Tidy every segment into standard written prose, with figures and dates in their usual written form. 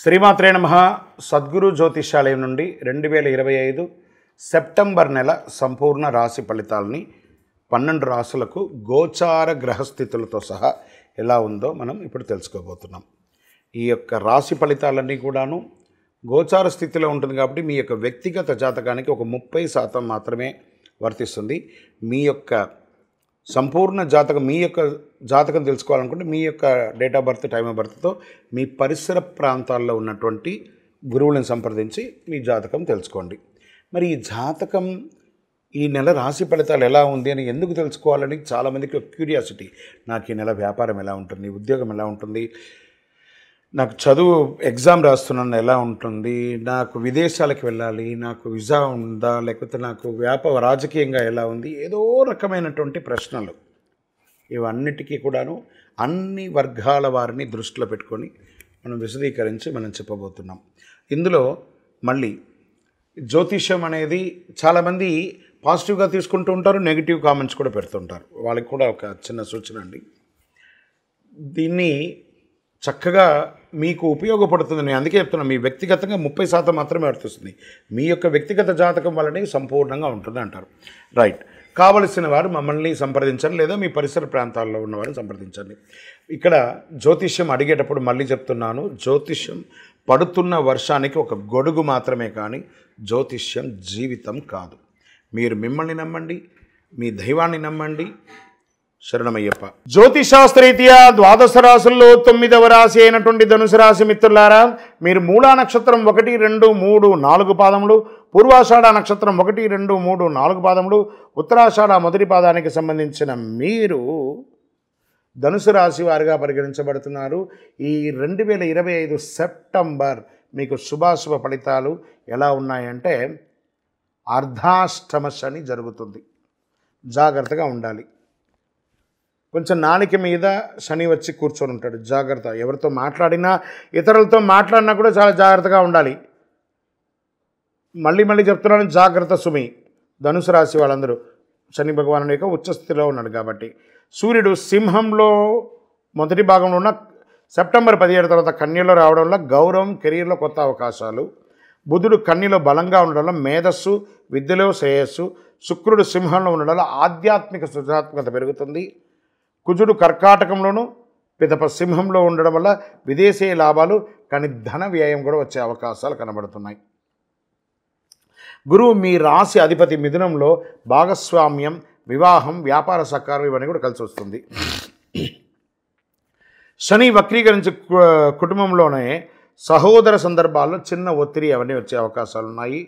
శ్రీమాత్రే నమః. సద్గురు జ్యోతిషాలయం నుండి 2025 సెప్టెంబర్ నెల సంపూర్ణ రాశి ఫలితాలని 12 రాశులకు గోచార గ్రహస్థితులతో సహా ఎలా ఉందో మనం ఇప్పుడు తెలుసుకోబోతున్నాం. ఈ యొక్క రాశి ఫలితాలన్నీ కూడాను గోచార స్థితిలో ఉంటుంది కాబట్టి మీ యొక్క వ్యక్తిగత జాతకానికి ఒక 30% మాత్రమే వర్తిస్తుంది. మీ యొక్క సంపూర్ణ జాతకం, మీ యొక్క జాతకం తెలుసుకోవాలనుకుంటే మీ యొక్క date of birth, time of బర్త్తో మీ పరిసర ప్రాంతాల్లో ఉన్నటువంటి గురువులను సంప్రదించి మీ జాతకం తెలుసుకోండి. మరి ఈ జాతకం ఈ నెల రాశి ఫలితాలు ఎలా ఉంది అని ఎందుకు తెలుసుకోవాలని చాలామందికి ఒక క్యూరియాసిటీ. నాకు ఈ నెల వ్యాపారం ఎలా ఉంటుంది, ఉద్యోగం ఎలా ఉంటుంది, నాకు చదువు ఎగ్జామ్ రాస్తున్నాను ఎలా ఉంటుంది, నాకు విదేశాలకు వెళ్ళాలి, నాకు వీసా ఉందా, లేకపోతే నాకు రాజకీయంగా ఎలా ఉంది, ఏదో రకమైనటువంటి ప్రశ్నలు. ఇవన్నిటికీ కూడాను అన్ని వర్గాల వారిని దృష్టిలో పెట్టుకొని మనం విశదీకరించి మనం చెప్పబోతున్నాం. ఇందులో మళ్ళీ జ్యోతిష్యం అనేది చాలామంది పాజిటివ్గా తీసుకుంటూ ఉంటారు, నెగిటివ్ కామెంట్స్ కూడా పెడుతుంటారు. వాళ్ళకి కూడా ఒక చిన్న సూచన అండి. దీన్ని చక్కగా మీకు ఉపయోగపడుతుంది. నేను అందుకే చెప్తున్నాను, మీ వ్యక్తిగతంగా 30% మాత్రమే వర్తిస్తుంది. మీ యొక్క వ్యక్తిగత జాతకం వల్లనే సంపూర్ణంగా ఉంటుంది అంటారు. రైట్. కావలసిన వారు మమ్మల్ని సంప్రదించండి, లేదా మీ పరిసర ప్రాంతాల్లో ఉన్నవారిని సంప్రదించండి. ఇక్కడ జ్యోతిష్యం అడిగేటప్పుడు మళ్ళీ చెప్తున్నాను, జ్యోతిష్యం పడుతున్న వర్షానికి ఒక గొడుగు మాత్రమే, కానీ జ్యోతిష్యం జీవితం కాదు. మీరు మిమ్మల్ని నమ్మండి, మీ దైవాన్ని నమ్మండి. శరణమయ్యప్ప. జ్యోతిశాస్త్రరీత్యా ద్వాదశ రాశుల్లో 9వ రాశి అయినటువంటి ధనుసు రాశి మిత్రులారా, మీరు మూలా నక్షత్రం 1, 2, 3, 4 పాదములు, పూర్వాషాఢ నక్షత్రం 1, 2, 3, 4 పాదములు, ఉత్తరాషాఢ మొదటి పాదానికి సంబంధించిన మీరు ధనుసు రాశి వారిగా పరిగణించబడుతున్నారు. ఈ 2025 సెప్టెంబర్ మీకు శుభాశుభ ఫలితాలు ఎలా ఉన్నాయంటే, అర్ధాష్టమ శని జరుగుతుంది. జాగ్రత్తగా ఉండాలి. కొంచెం నాలిక మీద శని వచ్చి కూర్చొని ఉంటాడు. జాగ్రత్త. ఎవరితో మాట్లాడినా, ఇతరులతో మాట్లాడినా కూడా చాలా జాగ్రత్తగా ఉండాలి. మళ్ళీ చెప్తున్నాను, జాగ్రత్త సుమి. ధనుసు రాశి వాళ్ళందరూ శని భగవానుడి యొక్క ఉచ్చస్థితిలో ఉన్నాడు కాబట్టి. సూర్యుడు సింహంలో మొదటి భాగంలో ఉన్న సెప్టెంబర్ 17 తర్వాత కన్యలో రావడం వల్ల గౌరవం, కెరీర్లో కొత్త అవకాశాలు. బుధుడు కన్యలో బలంగా ఉండడం వల్ల మేధస్సు, విద్యలో శ్రేయస్సు. శుక్రుడు సింహంలో ఉండడం వల్ల ఆధ్యాత్మిక సృజనాత్మకత పెరుగుతుంది. కుజుడు కర్కాటకంలోను, పిదప సింహంలో ఉండడం వల్ల విదేశీయ లాభాలు, కానీ ధన వ్యయం కూడా వచ్చే అవకాశాలు కనబడుతున్నాయి. గురువు మీ రాశి అధిపతి మిథునంలో, భాగస్వామ్యం, వివాహం, వ్యాపార సహకారం ఇవన్నీ కూడా కలిసి వస్తుంది. శని వక్రీకరించి కుటుంబంలోనే సహోదర సందర్భాల్లో చిన్న ఒత్తిడి అవన్నీ వచ్చే అవకాశాలు ఉన్నాయి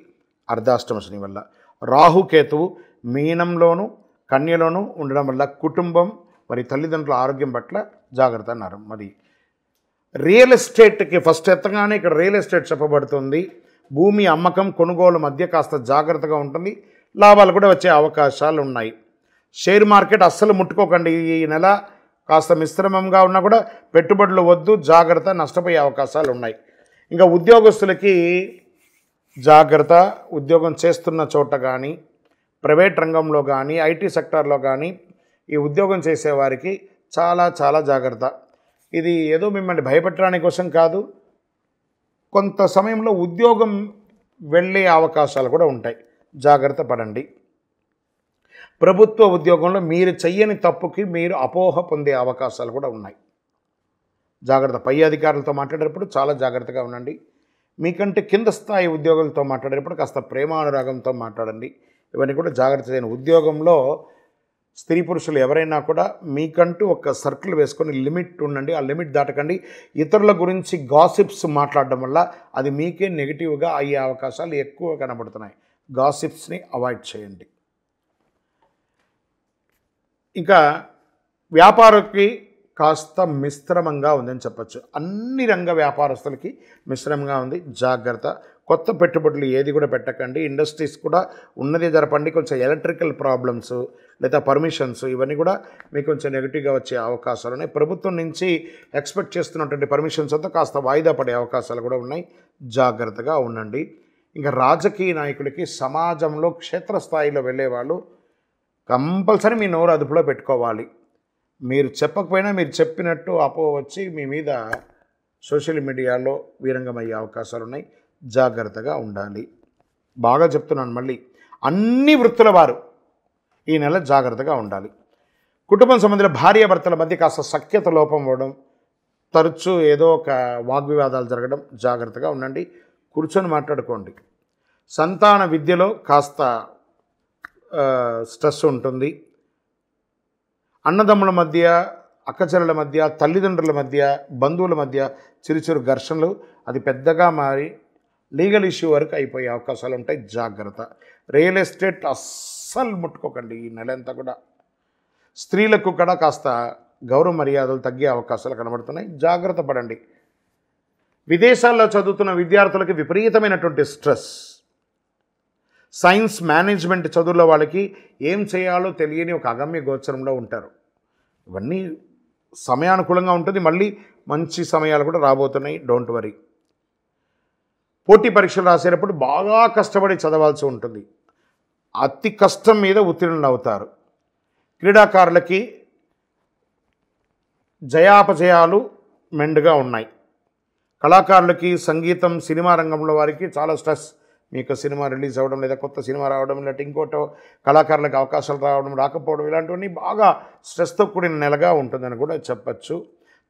అర్ధాష్టమ శని వల్ల. రాహుకేతువు మీనంలోను, కన్యలోను ఉండడం వల్ల కుటుంబం, మరి తల్లిదండ్రుల ఆరోగ్యం పట్ల జాగ్రత్త అన్నారు. మరి రియల్ ఎస్టేట్కి ఫస్ట్ ఎత్తగానే ఇక్కడ రియల్ ఎస్టేట్ చెప్పబడుతుంది. భూమి అమ్మకం, కొనుగోలు మధ్య కాస్త జాగ్రత్తగా ఉంటుంది. లాభాలు కూడా వచ్చే అవకాశాలు ఉన్నాయి. షేర్ మార్కెట్ అస్సలు ముట్టుకోకండి. ఈ నెల కాస్త మిశ్రమంగా ఉన్నా కూడా పెట్టుబడులు వద్దు, జాగ్రత్త, నష్టపోయే అవకాశాలు ఉన్నాయి. ఇంకా ఉద్యోగస్తులకి జాగ్రత్త. ఉద్యోగం చేస్తున్న చోట కానీ, ప్రైవేట్ రంగంలో కానీ, ఐటీ సెక్టార్లో కానీ ఈ ఉద్యోగం చేసేవారికి చాలా జాగ్రత్త. ఇది ఏదో మిమ్మల్ని భయపెట్టడానికి కోసం కాదు. కొంత సమయంలో ఉద్యోగం వెళ్ళే అవకాశాలు కూడా ఉంటాయి. జాగ్రత్త పడండి. ప్రభుత్వ ఉద్యోగంలో మీరు చెయ్యని తప్పుకి మీరు అపోహ పొందే అవకాశాలు కూడా ఉన్నాయి. జాగ్రత్త. పై అధికారులతో మాట్లాడేటప్పుడు చాలా జాగ్రత్తగా ఉండండి. మీకంటే కింద స్థాయి ఉద్యోగులతో మాట్లాడేటప్పుడు కాస్త ప్రేమానురాగంతో మాట్లాడండి. ఇవన్నీ కూడా జాగ్రత్త చేయండి. ఉద్యోగంలో స్త్రీ పురుషులు ఎవరైనా కూడా మీకంటూ ఒక సర్కిల్ వేసుకొని లిమిట్ ఉండండి. ఆ లిమిట్ దాటకండి. ఇతరుల గురించి గాసిప్స్ మాట్లాడడం వల్ల అది మీకే నెగిటివ్గా అయ్యే అవకాశాలు ఎక్కువ కనబడుతున్నాయి. గాసిప్స్ని అవాయిడ్ చేయండి. ఇంకా వ్యాపారకి కాస్త మిశ్రమంగా ఉందని చెప్పచ్చు. అన్ని రంగ వ్యాపారస్తులకి మిశ్రమంగా ఉంది. జాగ్రత్త. కొత్త పెట్టుబడులు ఏది కూడా పెట్టకండి. ఇండస్ట్రీస్ కూడా ఉన్నదే జరపండి. కొంచెం ఎలక్ట్రికల్ ప్రాబ్లమ్స్ లేదా పర్మిషన్స్ ఇవన్నీ కూడా మీకు కొంచెం నెగిటివ్గా వచ్చే అవకాశాలు ఉన్నాయి. ప్రభుత్వం నుంచి ఎక్స్పెక్ట్ చేస్తున్నటువంటి పర్మిషన్స్ అంతా కాస్త వాయిదా పడే అవకాశాలు కూడా ఉన్నాయి. జాగ్రత్తగా ఉండండి. ఇంకా రాజకీయ నాయకులకి సమాజంలో క్షేత్రస్థాయిలో వెళ్ళేవాళ్ళు కంపల్సరీ మీ నోరు అదుపులో పెట్టుకోవాలి. మీరు చెప్పకపోయినా మీరు చెప్పినట్టు అపో వచ్చి మీ మీద సోషల్ మీడియాలో వీరంగమయ్యే అవకాశాలు ఉన్నాయి, జాగ్రత్తగా ఉండాలి. బాగా చెప్తున్నాను మళ్ళీ, అన్ని వృత్తుల వారు ఈ నెల జాగ్రత్తగా ఉండాలి. కుటుంబం సంబంధించిన భార్యాభర్తల మధ్య కాస్త సఖ్యత లోపం అవ్వడం, తరచూ ఏదో ఒక వాగ్వివాదాలు జరగడం, జాగ్రత్తగా ఉండండి. కూర్చొని మాట్లాడుకోండి. సంతాన విద్యలో కాస్త స్ట్రెస్ ఉంటుంది. అన్నదమ్ముల మధ్య, అక్కచెల్లెల మధ్య, తల్లిదండ్రుల మధ్య, బంధువుల మధ్య చిరుచిరు ఘర్షణలు అది పెద్దగా మారి లీగల్ ఇష్యూ వరకు అయిపోయే అవకాశాలు ఉంటాయి, జాగ్రత్త. రియల్ ఎస్టేట్ అస్సలు ముట్టుకోకండి ఈ నెల అంతా కూడా. స్త్రీలకు కూడా కాస్త గౌరవ మర్యాదలు తగ్గే అవకాశాలు కనబడుతున్నాయి, జాగ్రత్త పడండి. విదేశాల్లో చదువుతున్న విద్యార్థులకి విపరీతమైనటువంటి స్ట్రెస్. సైన్స్ మేనేజ్మెంట్ చదువుల వాళ్ళకి ఏం చేయాలో తెలియని ఒక అగమ్య గోచరంలో ఉంటారు. ఇవన్నీ సమయానుకూలంగా ఉంటుంది, మళ్ళీ మంచి సమయాలు కూడా రాబోతున్నాయి, డోంట్ వరీ. పోటీ పరీక్షలు రాసేటప్పుడు బాగా కష్టపడి చదవాల్సి ఉంటుంది, అతి కష్టం మీద ఉత్తీర్ణులు అవుతారు. క్రీడాకారులకి జయాపజయాలు మెండుగా ఉన్నాయి. కళాకారులకి, సంగీతం, సినిమా రంగంలో వారికి చాలా స్ట్రెస్. మీకు సినిమా రిలీజ్ అవ్వడం, లేదా కొత్త సినిమా రావడం, లేదంటే ఇంకోటో కళాకారులకు అవకాశాలు రావడం, రాకపోవడం, ఇలాంటివన్నీ బాగా స్ట్రెస్తో కూడిన నెలగా ఉంటుందని కూడా చెప్పచ్చు.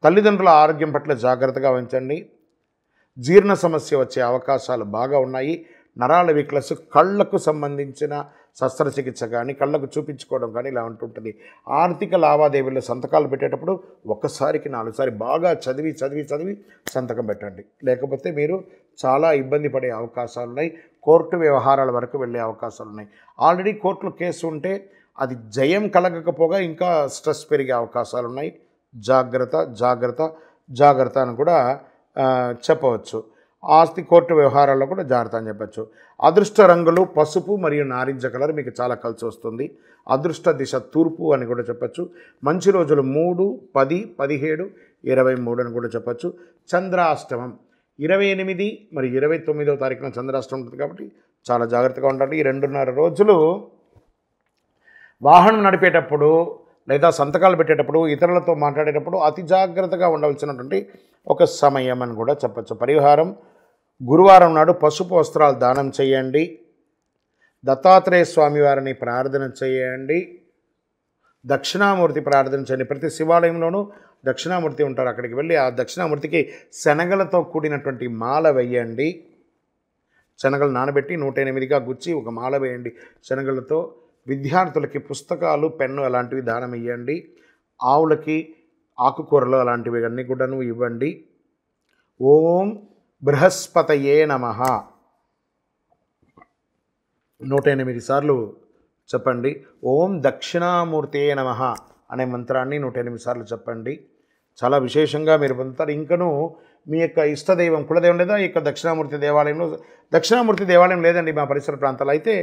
తల్లిదండ్రుల ఆరోగ్యం పట్ల జాగ్రత్తగా వహించండి. జీర్ణ సమస్య వచ్చే అవకాశాలు బాగా ఉన్నాయి. నరాల వీక్నెస్, కళ్ళకు సంబంధించిన శస్త్రచికిత్స కానీ, కళ్ళకు చూపించుకోవడం కానీ ఇలా ఉంటుంటుంది. ఆర్థిక లావాదేవీల్లో సంతకాలు పెట్టేటప్పుడు ఒక్కసారికి 4 సార్లు బాగా చదివి సంతకం పెట్టండి, లేకపోతే మీరు చాలా ఇబ్బంది పడే అవకాశాలు ఉన్నాయి. కోర్టు వ్యవహారాల వరకు వెళ్ళే అవకాశాలు ఉన్నాయి. ఆల్రెడీ కోర్టులో కేసు ఉంటే అది జయం కలగకపోగా ఇంకా స్ట్రెస్ పెరిగే అవకాశాలు ఉన్నాయి. జాగ్రత్త అని కూడా చెప్పవచ్చు. ఆస్తి కోర్టు వ్యవహారాల్లో కూడా జాగ్రత్త అని చెప్పచ్చు. అదృష్ట రంగులు పసుపు మరియు నారింజ కలర్ మీకు చాలా కలిసి వస్తుంది. అదృష్ట దిశ తూర్పు అని కూడా చెప్పచ్చు. మంచి రోజులు 3, 10, 17, 23 అని కూడా చెప్పచ్చు. చంద్రాష్టమం 28 మరియు 29వ తారీఖున చంద్రాష్టమం ఉంటుంది కాబట్టి చాలా జాగ్రత్తగా ఉండాలి. ఈ 2.5 రోజులు వాహనం నడిపేటప్పుడు, లేదా సంతకాలు పెట్టేటప్పుడు, ఇతరులతో మాట్లాడేటప్పుడు అతి జాగ్రత్తగా ఉండవలసినటువంటి ఒక సమయం అని కూడా చెప్పచ్చు. పరిహారం: గురువారం నాడు పసుపు వస్త్రాలు దానం చేయండి. దత్తాత్రేయ స్వామి వారిని ప్రార్థన చేయండి. దక్షిణామూర్తి ప్రార్థన చేయండి. ప్రతి శివాలయంలోనూ దక్షిణామూర్తి ఉంటారు, అక్కడికి వెళ్ళి ఆ దక్షిణామూర్తికి శనగలతో కూడినటువంటి మాల వేయండి. శనగలు నానబెట్టి 108గా గుచ్చి ఒక మాల వేయండి శనగలతో. విద్యార్థులకి పుస్తకాలు, పెన్ను అలాంటివి దానం ఇవ్వండి. ఆవులకి ఆకుకూరలు అలాంటివి అన్నీ కూడా ఇవ్వండి. ఓం బృహస్పతయే నమః 108 సార్లు చెప్పండి. ఓం దక్షిణామూర్తే నమః అనే మంత్రాన్ని 108 సార్లు చెప్పండి. చాలా విశేషంగా మీరు పొందుతారు. ఇంకనూ మీ యొక్క ఇష్టదైవం, కులదైవం లేదా ఈ యొక్క దక్షిణామూర్తి దేవాలయంలో, దక్షిణామూర్తి దేవాలయం లేదండి మా పరిసర ప్రాంతాల్లో అయితే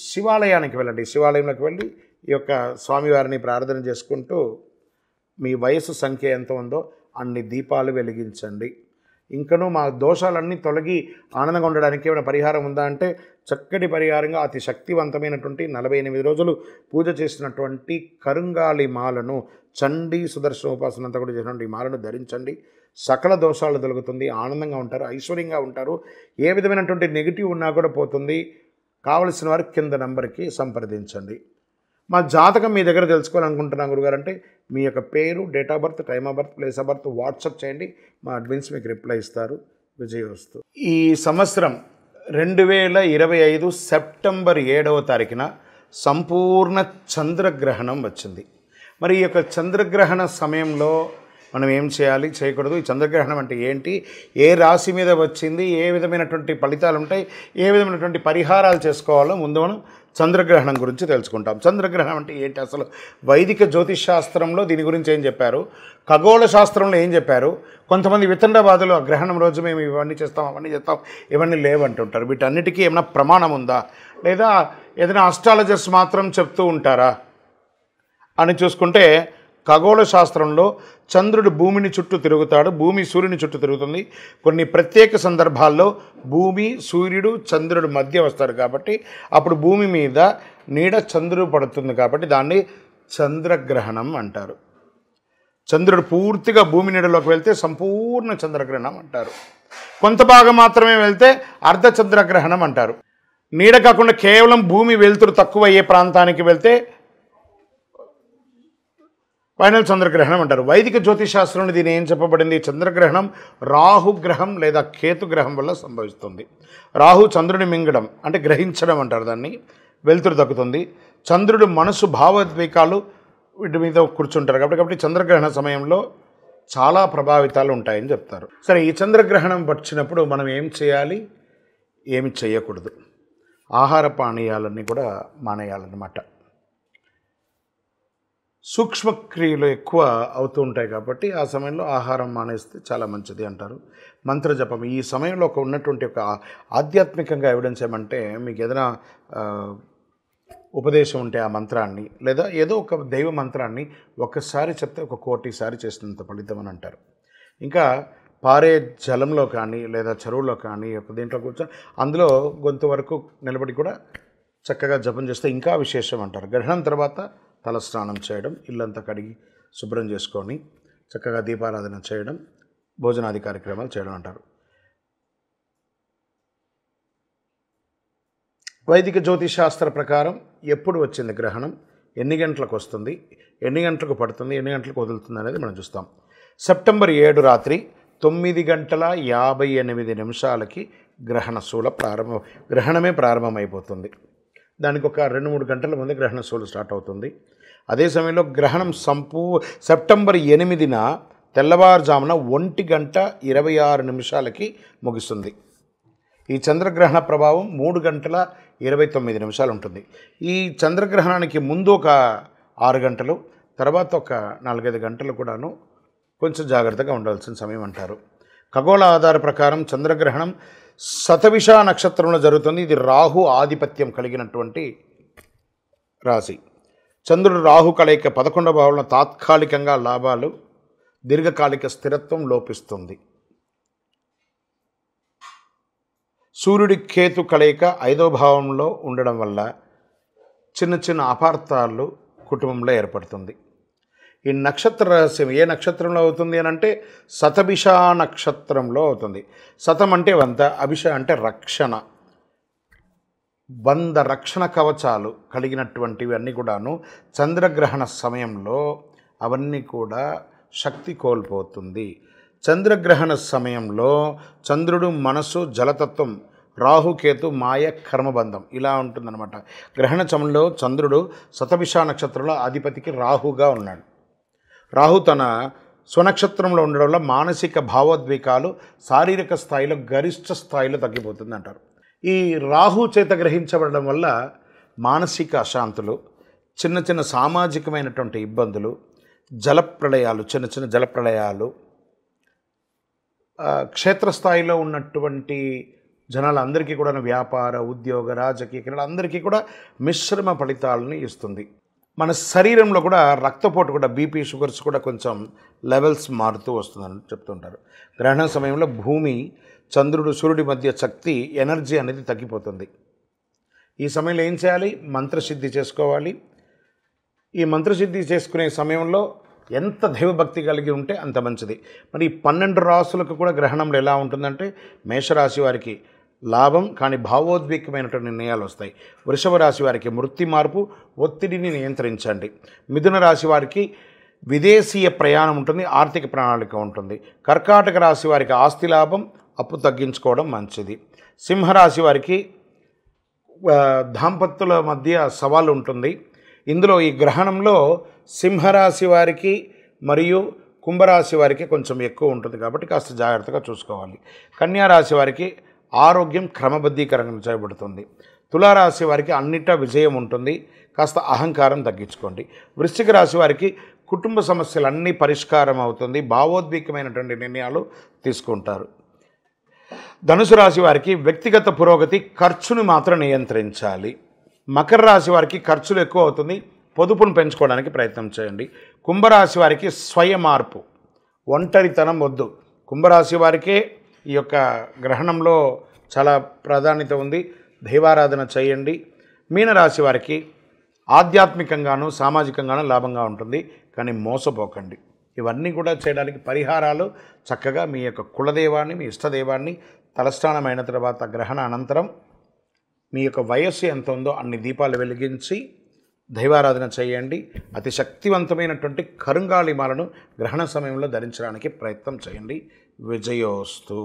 శివాలయానికి వెళ్ళండి. శివాలయంలోకి వెళ్ళి ఈ యొక్క స్వామివారిని ప్రార్థన చేసుకుంటూ మీ వయసు సంఖ్య ఎంత ఉందో అన్ని దీపాలు వెలిగించండి. ఇంకనూ మా దోషాలన్నీ తొలగి ఆనందంగా ఉండడానికి ఏమైనా పరిహారం ఉందా అంటే, చక్కటి పరిహారంగా అతి శక్తివంతమైనటువంటి 48 రోజులు పూజ చేసినటువంటి కరుంగాలి మాలను, చండీ సుదర్శన ఉపాసన అంతా కూడా చేసినటువంటి మాలను ధరించండి. సకల దోషాలు తొలగుతుంది, ఆనందంగా ఉంటారు, ఐశ్వర్యంగా ఉంటారు. ఏ విధమైనటువంటి నెగిటివ్ ఉన్నా కూడా పోతుంది. కావలసిన వారు కింద నంబర్కి సంప్రదించండి. మా జాతకం మీ దగ్గర తెలుసుకోవాలనుకుంటున్నాను గురుగారు అంటే, మీ యొక్క పేరు, date of birth, time of birth, place of birth WhatsApp చేయండి. మా అడ్మిన్స్ మీకు రిప్లై ఇస్తారు. విజయవస్తు. ఈ సంవత్సరం 2025 సెప్టెంబర్ 7వ తారీఖున సంపూర్ణ చంద్రగ్రహణం వచ్చింది. మరి ఈ యొక్క చంద్రగ్రహణ సమయంలో మనం ఏం చేయాలి, చేయకూడదు, ఈ చంద్రగ్రహణం అంటే ఏంటి, ఏ రాశి మీద వచ్చింది, ఏ విధమైనటువంటి ఫలితాలు ఉంటాయి, ఏ విధమైనటువంటి పరిహారాలు చేసుకోవాలో ముందు మనం చంద్రగ్రహణం గురించి తెలుసుకుంటాం. చంద్రగ్రహణం అంటే ఏంటి, అసలు వైదిక జ్యోతిష్ శాస్త్రంలో దీని గురించి ఏం చెప్పారు, ఖగోళ శాస్త్రంలో ఏం చెప్పారు. కొంతమంది వితండవాదులు ఆ గ్రహణం రోజు మేము ఇవన్నీ చేస్తాం, అవన్నీ చేస్తాం, ఇవన్నీ లేవంటుంటారు. వీటన్నిటికీ ఏమైనా ప్రమాణం ఉందా, లేదా ఏదైనా ఆస్ట్రాలజర్స్ మాత్రం చెప్తూ ఉంటారా అని చూసుకుంటే, ఖగోళ శాస్త్రంలో చంద్రుడు భూమిని చుట్టూ తిరుగుతాడు, భూమి సూర్యుని చుట్టూ తిరుగుతుంది. కొన్ని ప్రత్యేక సందర్భాల్లో భూమి, సూర్యుడు, చంద్రుడు మధ్య వస్తారు కాబట్టి అప్పుడు భూమి మీద నీడ చంద్రుడు పడుతుంది కాబట్టి దాన్ని చంద్రగ్రహణం అంటారు. చంద్రుడు పూర్తిగా భూమి నీడలోకి వెళ్తే సంపూర్ణ చంద్రగ్రహణం అంటారు. కొంత భాగం మాత్రమే వెళ్తే అర్ధ చంద్రగ్రహణం అంటారు. నీడ కాకుండా కేవలం భూమి వెలుతురు తక్కువ అయ్యే ప్రాంతానికి వెళ్తే ఫైనల్ చంద్రగ్రహణం అంటారు. వైదిక జ్యోతిషాస్త్రంలో దీని ఏం చెప్పబడింది? చంద్రగ్రహణం రాహుగ్రహం లేదా కేతుగ్రహం వల్ల సంభవిస్తుంది. రాహు చంద్రుని మింగడం అంటే గ్రహించడం అంటారు దాన్ని. వెలుతురు తగ్గుతుంది. చంద్రుడు మనసు భావోద్వేగాలు వీటి మీద కూర్చుంటారు కాబట్టి చంద్రగ్రహణ సమయంలో చాలా ప్రభావితాలు ఉంటాయని చెప్తారు. సరే, ఈ చంద్రగ్రహణం వచ్చినప్పుడు మనం ఏం చేయాలి, ఏమి చేయకూడదు? ఆహార పానీయాలన్నీ కూడా మానేయాలన్నమాట. సూక్ష్మక్రియలు ఎక్కువ అవుతూ ఉంటాయి కాబట్టి ఆ సమయంలో ఆహారం మానేస్తే చాలా మంచిది అంటారు. మంత్రజపం ఈ సమయంలో ఉన్నటువంటి ఒక ఆధ్యాత్మికంగా ఎవిడెన్స్ ఏమంటే, మీకు ఏదైనా ఉపదేశం ఉంటే ఆ మంత్రాన్ని లేదా ఏదో ఒక దైవ మంత్రాన్ని ఒక్కసారి చెప్తే 1 కోటి సారి చేసినంత ఫలితం అని అంటారు. ఇంకా పారే జలంలో కానీ లేదా చెరువులో కానీ ఒక దీంట్లో కూర్చొని అందులో గొంతు వరకు నిలబడి కూడా చక్కగా జపం చేస్తే ఇంకా విశేషం అంటారు. గ్రహణం తర్వాత తల స్నానం చేయడం, ఇల్లంతా కడిగి శుభ్రం చేసుకొని చక్కగా దీపారాధన చేయడం, భోజనాది కార్యక్రమాలు చేయడం అంటారు. వైదిక జ్యోతిషాస్త్ర ప్రకారం ఎప్పుడు వచ్చింది గ్రహణం, ఎన్ని గంటలకు వస్తుంది, ఎన్ని గంటలకు పడుతుంది, ఎన్ని గంటలకు వదులుతుంది అనేది మనం చూస్తాం. సెప్టెంబర్ 7 రాత్రి 9:58 గ్రహణమే ప్రారంభమైపోతుంది. దానికి ఒక 2-3 గంటల ముందే గ్రహణ శూల స్టార్ట్ అవుతుంది. అదే సమయంలో గ్రహణం సెప్టెంబర్ 8న తెల్లవారుజామున 1:26 ముగుస్తుంది. ఈ చంద్రగ్రహణ ప్రభావం 3:29 ఉంటుంది. ఈ చంద్రగ్రహణానికి ముందు ఒక 6 గంటలు, తర్వాత ఒక 4-5 గంటలు కూడాను కొంచెం జాగ్రత్తగా ఉండాల్సిన సమయం అంటారు. ఖగోళ ఆధార ప్రకారం చంద్రగ్రహణం శతభిష నక్షత్రంలో జరుగుతుంది. ఇది రాహు ఆధిపత్యం కలిగినటువంటి రాశి. చంద్రుడు రాహు కలయిక 11వ భావంలో తాత్కాలికంగా లాభాలు, దీర్ఘకాలిక స్థిరత్వం లోపిస్తుంది. సూర్యుడి కేతు కలయిక 5వ భావంలో ఉండడం వల్ల చిన్న చిన్న అపార్థాలు కుటుంబంలో ఏర్పడుతుంది. ఈ నక్షత్ర రహస్యం ఏ నక్షత్రంలో అవుతుంది అని అంటే శతభిష నక్షత్రంలో అవుతుంది. శతం అంటే 100, అభిష అంటే రక్షణ. 100 రక్షణ కవచాలు కలిగినటువంటివి అన్నీ కూడాను చంద్రగ్రహణ సమయంలో అవన్నీ కూడా శక్తి కోల్పోతుంది. చంద్రగ్రహణ సమయంలో చంద్రుడు మనసు జలతత్వం, రాహుకేతు మాయ కర్మబంధం ఇలా ఉంటుందన్నమాట. గ్రహణ సమయంలో చంద్రుడు శతభిష నక్షత్రంలో అధిపతికి రాహుగా ఉన్నాడు. రాహు తన స్వనక్షత్రంలో ఉండడం వల్ల మానసిక భావోద్వేగాలు శారీరక స్థాయిలో గరిష్ట స్థాయిలో తగ్గిపోతుంది అంటారు. ఈ రాహు చేత గ్రహించబడడం వల్ల మానసిక అశాంతులు, చిన్న చిన్న సామాజికమైనటువంటి ఇబ్బందులు, జలప్రళయాలు, చిన్న చిన్న జలప్రళయాలు, క్షేత్రస్థాయిలో ఉన్నటువంటి జనాలందరికీ కూడా వ్యాపార, ఉద్యోగ, రాజకీయ క్రీడలందరికీ కూడా మిశ్రమ ఫలితాలని ఇస్తుంది. మన శరీరంలో కూడా రక్తపోటు కూడా బీపీ, షుగర్స్ కూడా కొంచెం లెవెల్స్ మారుతూ వస్తుందని చెప్తుంటారు. గ్రహణ సమయంలో భూమి, చంద్రుడు, సూర్యుడి మధ్య శక్తి, ఎనర్జీ అనేది తగ్గిపోతుంది. ఈ సమయంలో ఏం చేయాలి? మంత్రసిద్ధి చేసుకోవాలి. ఈ మంత్రసిద్ధి చేసుకునే సమయంలో ఎంత దైవభక్తి కలిగి ఉంటే అంత మంచిది. మరి 12 రాశులకు కూడా గ్రహణంలో ఎలా ఉంటుందంటే, మేషరాశి వారికి లాభం కానీ భావోద్వేగమైనటువంటి నిర్ణయాలు వస్తాయి. వృషభ రాశి వారికి వృత్తి మార్పు, ఒత్తిడిని నియంత్రించండి. మిథున రాశి వారికి విదేశీయ ప్రయాణం ఉంటుంది, ఆర్థిక ప్రణాళిక ఉంటుంది. కర్కాటక రాశి వారికి ఆస్తి లాభం, అప్పు తగ్గించుకోవడం మంచిది. సింహరాశి వారికి దాంపత్యుల మధ్య సవాలు ఉంటుంది. ఇందులో ఈ గ్రహణంలో సింహరాశి వారికి మరియు కుంభరాశి వారికి కొంచెం ఎక్కువ ఉంటుంది కాబట్టి కాస్త జాగ్రత్తగా చూసుకోవాలి. కన్యారాశి వారికి ఆరోగ్యం క్రమబద్ధీకరణ చేయబడుతుంది. తులారాశి వారికి అన్నిటా విజయం ఉంటుంది, కాస్త అహంకారం తగ్గించుకోండి. వృశ్చిక రాశి వారికి కుటుంబ సమస్యలన్నీ పరిష్కారం అవుతుంది, భావోద్వేగమైనటువంటి నిర్ణయాలు తీసుకుంటారు. ధనుసు రాశి వారికి వ్యక్తిగత పురోగతి, ఖర్చును మాత్రం నియంత్రించాలి. మకర రాశి వారికి ఖర్చులు ఎక్కువ అవుతుంది, పొదుపును పెంచుకోవడానికి ప్రయత్నం చేయండి. కుంభరాశి వారికి స్వయం మార్పు, ఒంటరితనం వద్దు. కుంభరాశి వారికే ఈ యొక్క గ్రహణంలో చాలా ప్రాధాన్యత ఉంది, దైవారాధన చేయండి. మీనరాశి వారికి ఆధ్యాత్మికంగాను సామాజికంగాను లాభంగా ఉంటుంది, కానీ మోసపోకండి. ఇవన్నీ కూడా చేయడానికి పరిహారాలు చక్కగా మీ యొక్క కులదేవాన్ని, మీ ఇష్టదేవాన్ని తలస్నానం అయిన తర్వాత గ్రహణ అనంతరం మీ యొక్క వయస్సు ఎంత ఉందో అన్ని దీపాలు వెలిగించి దైవారాధన చేయండి. అతి శక్తివంతమైనటువంటి కరుంగాళి మాలను గ్రహణ సమయంలో ధరించడానికి ప్రయత్నం చేయండి. విజయోస్తు.